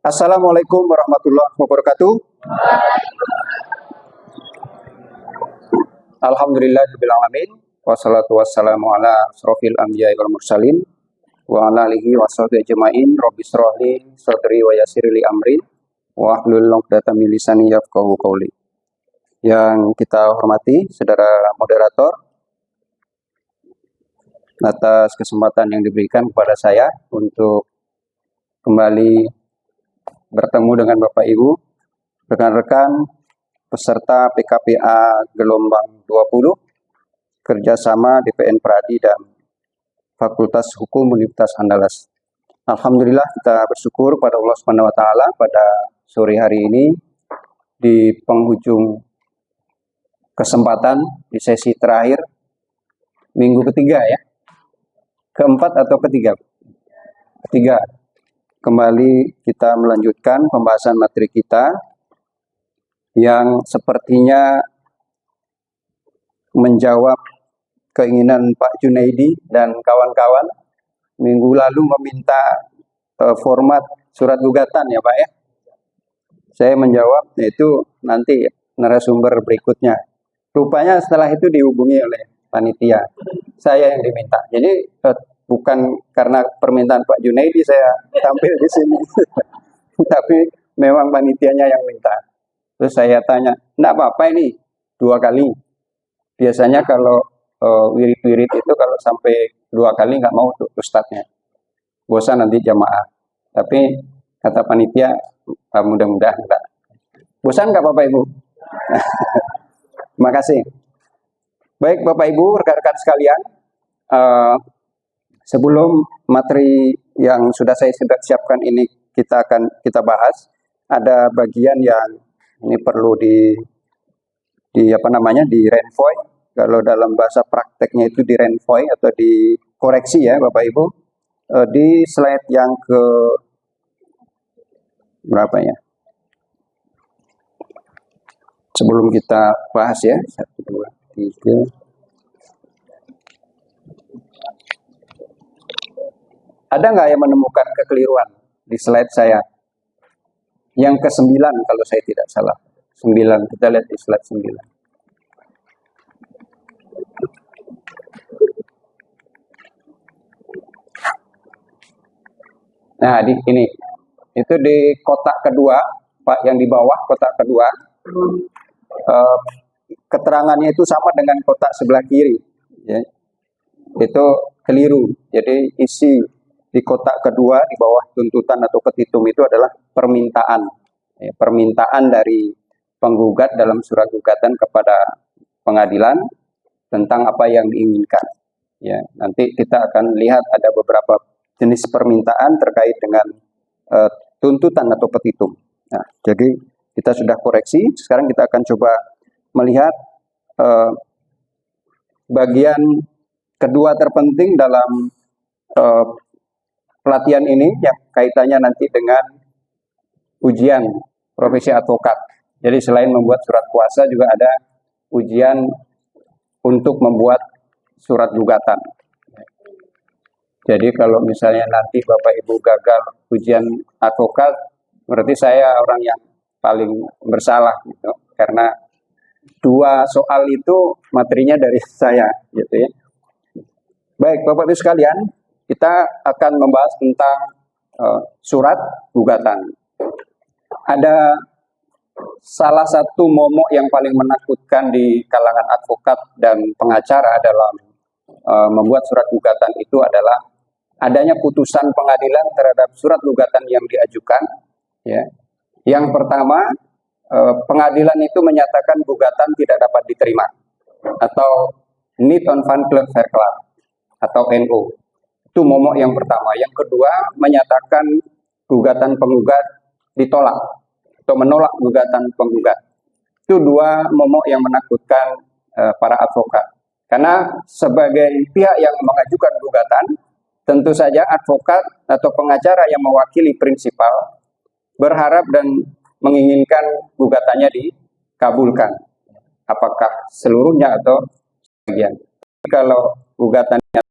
Assalamualaikum warahmatullahi wabarakatuh. Alhamdulillahirrahmanirrahim. Wassalatu wassalamu ala asrofil anbiya'i wal mursalin wa ala alihi wa sahbihi ajma'in. Rabbi shrah li sadri wa yassir li amri wa hlul 'uqdatam min lisani yafqahu qawli. Yang kita hormati saudara moderator, atas kesempatan yang diberikan kepada saya untuk kembali bertemu dengan Bapak Ibu, rekan-rekan peserta PKPA gelombang 20, kerjasama DPN Pradi dan Fakultas Hukum Universitas Andalas. Alhamdulillah kita bersyukur pada Allah Subhanahu wa taala pada sore hari ini di penghujung kesempatan di sesi terakhir minggu ketiga ya. Keempat atau ketiga? Ketiga. Kembali kita melanjutkan pembahasan materi kita yang sepertinya menjawab keinginan Pak Junaidi dan kawan-kawan. Minggu lalu meminta format surat gugatan ya Pak ya. Saya menjawab yaitu nanti narasumber berikutnya. Rupanya setelah itu dihubungi oleh panitia. Saya yang diminta. Jadi bukan karena permintaan Pak Junaidi saya tampil di sini, tapi memang panitianya yang minta. Terus saya tanya, enggak apa-apa ini 2 kali. Biasanya kalau wirid-wirid itu kalau sampai 2 kali nggak mau tuh ustadznya, bosan nanti jamaah. Tapi kata panitia, mudah-mudahan enggak. Bosan nggak Bapak Ibu? Terima kasih. Baik Bapak Ibu, rekan-rekan sekalian, sebelum materi yang sudah saya siapkan ini kita bahas, ada bagian yang ini perlu di renvoy. Kalau dalam bahasa prakteknya itu di renvoy atau dikoreksi ya Bapak Ibu. Di slide yang ke berapa ya? Sebelum kita bahas ya, 1, 2, 3. Ada nggak yang menemukan kekeliruan di slide saya? Yang ke-9 kalau saya tidak salah. 9, kita lihat di slide 9. Nah, ini. Itu di kotak kedua, Pak, yang di bawah kotak kedua. Keterangannya itu sama dengan kotak sebelah kiri. Ya. Itu keliru. Jadi isi di kotak kedua di bawah tuntutan atau petitum itu adalah permintaan. Ya, permintaan dari penggugat dalam surat gugatan kepada pengadilan tentang apa yang diinginkan. Ya, nanti kita akan lihat ada beberapa jenis permintaan terkait dengan tuntutan atau petitum. Nah, jadi kita sudah koreksi. Sekarang kita akan coba melihat bagian kedua terpenting dalam pelatihan ini yang kaitannya nanti dengan ujian profesi advokat. Jadi selain membuat surat kuasa juga ada ujian untuk membuat surat gugatan. Jadi kalau misalnya nanti Bapak Ibu gagal ujian advokat, berarti saya orang yang paling bersalah gitu. Karena 2 soal itu materinya dari saya gitu ya. Baik Bapak Ibu sekalian, kita akan membahas tentang surat gugatan. Ada salah satu momok yang paling menakutkan di kalangan advokat dan pengacara dalam membuat surat gugatan itu adalah adanya putusan pengadilan terhadap surat gugatan yang diajukan. Ya. Yang pertama, pengadilan itu menyatakan gugatan tidak dapat diterima atau need on fund fair claim atau NO. Itu momok yang pertama. Yang kedua, menyatakan gugatan penggugat ditolak atau menolak gugatan penggugat. Itu 2 momok yang menakutkan para advokat. Karena sebagai pihak yang mengajukan gugatan, tentu saja advokat atau pengacara yang mewakili prinsipal berharap dan menginginkan gugatannya dikabulkan. Apakah seluruhnya atau sebagian. Kalau gugatannya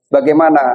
bagaimana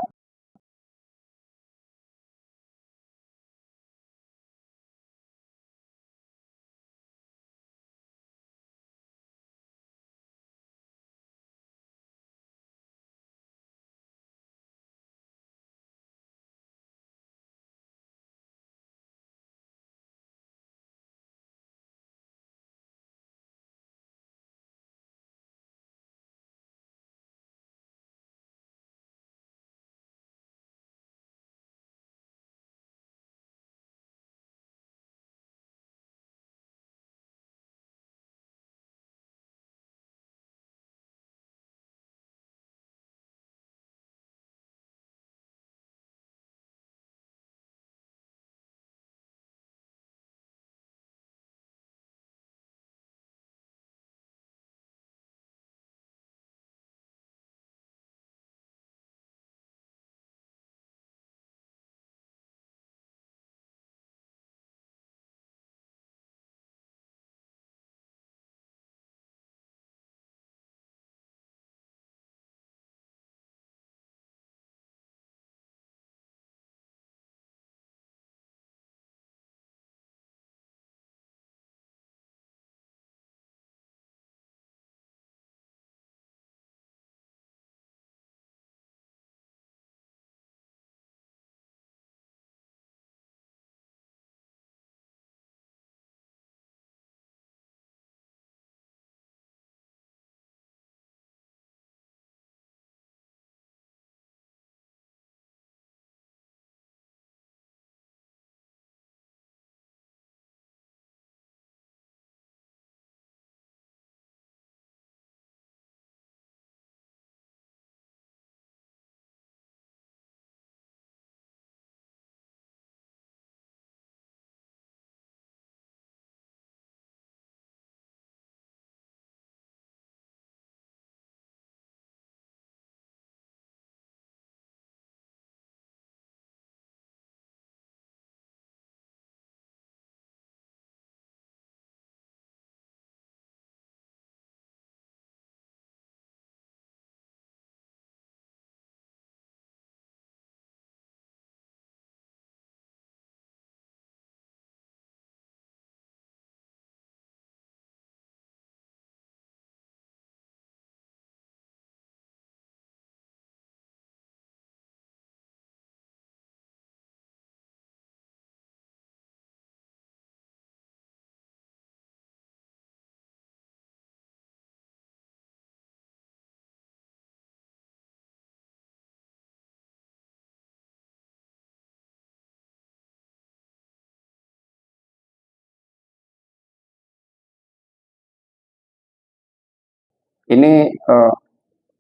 ini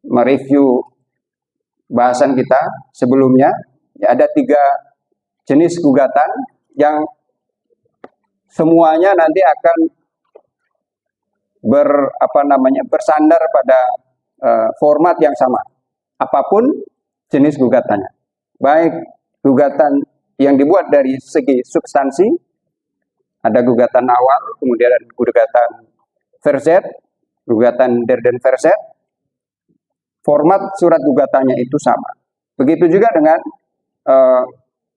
mereview bahasan kita sebelumnya, ya, ada 3 jenis gugatan yang semuanya nanti akan bersandar pada format yang sama, apapun jenis gugatannya. Baik gugatan yang dibuat dari segi substansi, ada gugatan awal, kemudian ada gugatan verzet, gugatan der den verzet, format surat gugatannya itu sama. Begitu juga dengan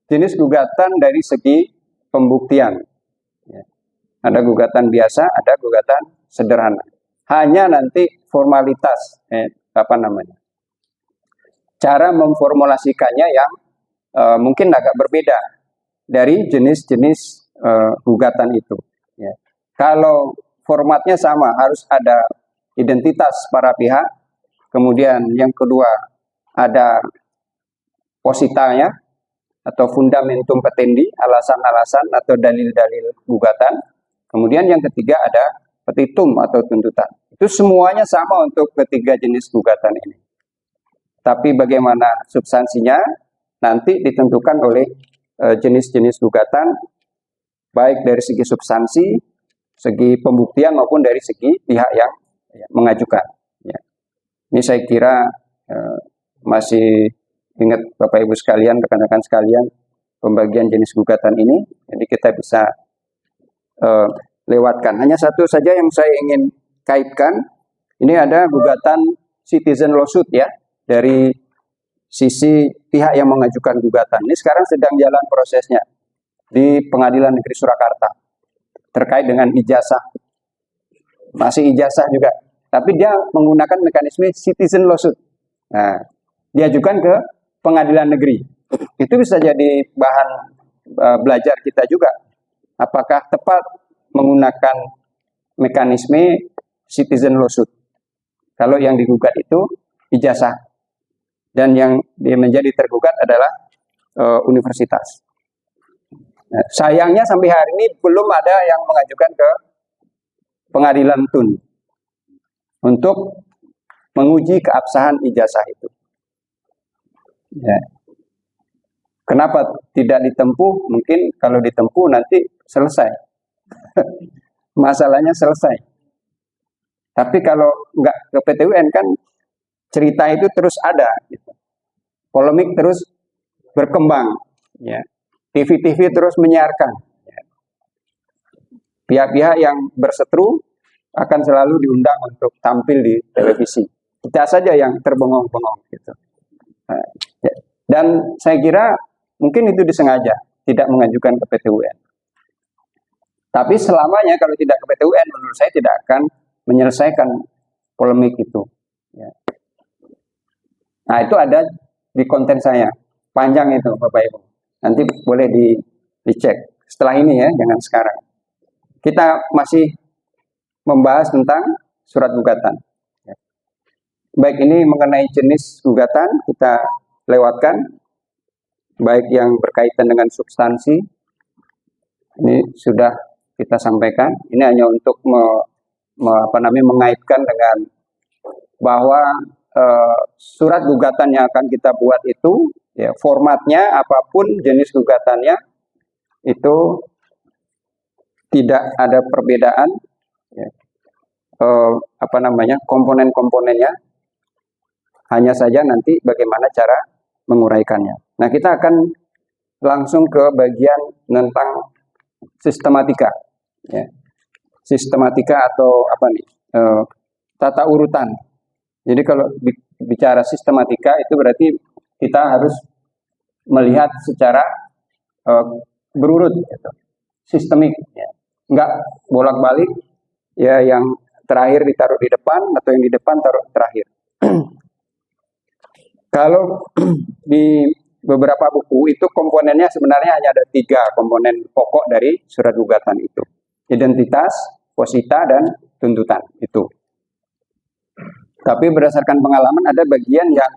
jenis gugatan dari segi pembuktian. Ada gugatan biasa, ada gugatan sederhana. Hanya nanti formalitas, cara memformulasikannya yang mungkin agak berbeda dari jenis-jenis gugatan itu. Ya. Kalau formatnya sama, harus ada identitas para pihak. Kemudian yang kedua ada positanya atau fundamentum petendi, alasan-alasan atau dalil-dalil gugatan. Kemudian yang ketiga ada petitum atau tuntutan. Itu semuanya sama untuk ketiga jenis gugatan ini. Tapi bagaimana substansinya nanti ditentukan oleh jenis-jenis gugatan, baik dari segi substansi, segi pembuktian maupun dari segi pihak yang mengajukan. Ya. Ini saya kira masih ingat Bapak Ibu sekalian, rekan-rekan sekalian, pembagian jenis gugatan ini. Jadi kita bisa lewatkan. Hanya satu saja yang saya ingin kaitkan. Ini ada gugatan citizen lawsuit ya, dari sisi pihak yang mengajukan gugatan. Ini sekarang sedang jalan prosesnya di Pengadilan Negeri Surakarta terkait dengan ijazah. Masih ijazah juga. Tapi dia menggunakan mekanisme citizen lawsuit. Nah, diajukan ke pengadilan negeri. Itu bisa jadi bahan belajar kita juga. Apakah tepat menggunakan mekanisme citizen lawsuit? Kalau yang digugat itu ijazah. Dan yang menjadi tergugat adalah universitas. Nah, sayangnya sampai hari ini belum ada yang mengajukan ke pengadilan TUN untuk menguji keabsahan ijazah itu. Ya. Kenapa tidak ditempuh? Mungkin kalau ditempuh nanti selesai. Masalahnya selesai. Tapi kalau nggak ke PT UN kan cerita itu terus ada. Gitu. Polemik terus berkembang. Ya. TV-TV terus menyiarkan. Ya. Pihak-pihak yang berseteru akan selalu diundang untuk tampil di televisi. Kita saja yang terbengong-bengong. Gitu. Nah, ya. Dan saya kira mungkin itu disengaja, tidak mengajukan ke PT UN. Tapi selamanya kalau tidak ke PT UN, menurut saya tidak akan menyelesaikan polemik itu. Ya. Nah, itu ada di konten saya. Panjang itu, Bapak Ibu. Nanti boleh dicek. Setelah ini ya, jangan sekarang. Kita masih membahas tentang surat gugatan. Ya. Baik, ini mengenai jenis gugatan, kita lewatkan. Baik yang berkaitan dengan substansi, ini sudah kita sampaikan. Ini hanya untuk mengaitkan dengan bahwa surat gugatan yang akan kita buat itu, ya, formatnya apapun jenis gugatannya itu tidak ada perbedaan, ya, komponen-komponennya, hanya saja nanti bagaimana cara menguraikannya. Nah, kita akan langsung ke bagian tentang sistematika, ya. Sistematika atau tata urutan. Jadi kalau bicara sistematika itu berarti kita harus melihat secara berurut, gitu. Sistemik, ya. Enggak bolak-balik, ya, yang terakhir ditaruh di depan atau yang di depan taruh terakhir. Kalau di beberapa buku itu komponennya sebenarnya hanya ada 3 komponen pokok dari surat gugatan itu. Identitas, posita, dan tuntutan itu. Tapi berdasarkan pengalaman ada bagian yang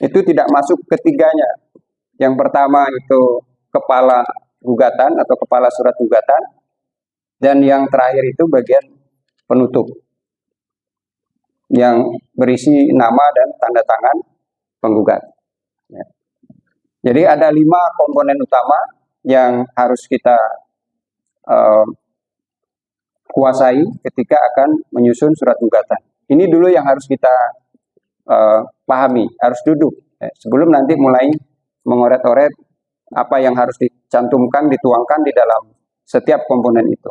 itu tidak masuk ketiganya. Yang pertama itu kepala gugatan atau kepala surat gugatan. Dan yang terakhir itu bagian penutup. Yang berisi nama dan tanda tangan penggugat. Ya. Jadi ada 5 komponen utama yang harus kita kuasai ketika akan menyusun surat gugatan. Ini dulu yang harus kita pahami, harus duduk sebelum nanti mulai mengoret-oret apa yang harus dicantumkan, dituangkan di dalam setiap komponen itu.